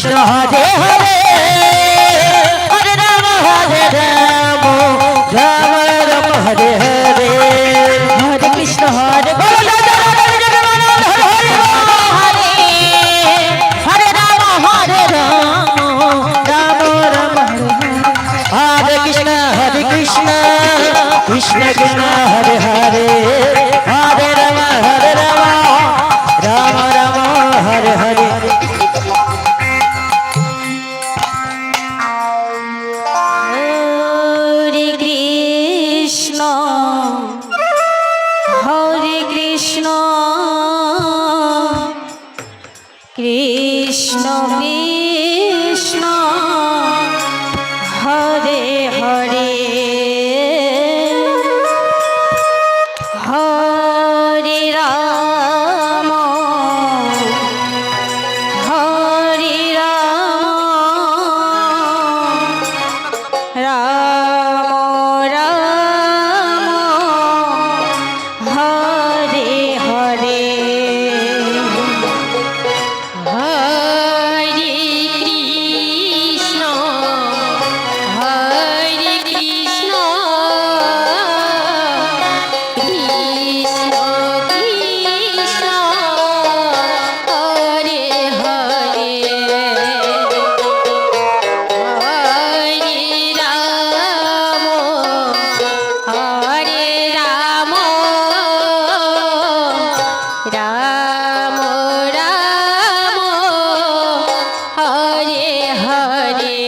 Krishna Hare Hare Hare Ram Ram Ram Hare Hare Hare Krishna Hare Hare Ram Hare Ram Ram Ram Hare Krishna Krishna Krishna Hare Hare Hare Ram Ram Ram Hare Hare Hare Krishna Krishna Krishna Hare Hare Hare Ram Hare Ram Ram Ram Hare Hare Hare Krishna Krishna Krishna Hare Hare Hare Ram Ram Ram Hare Hare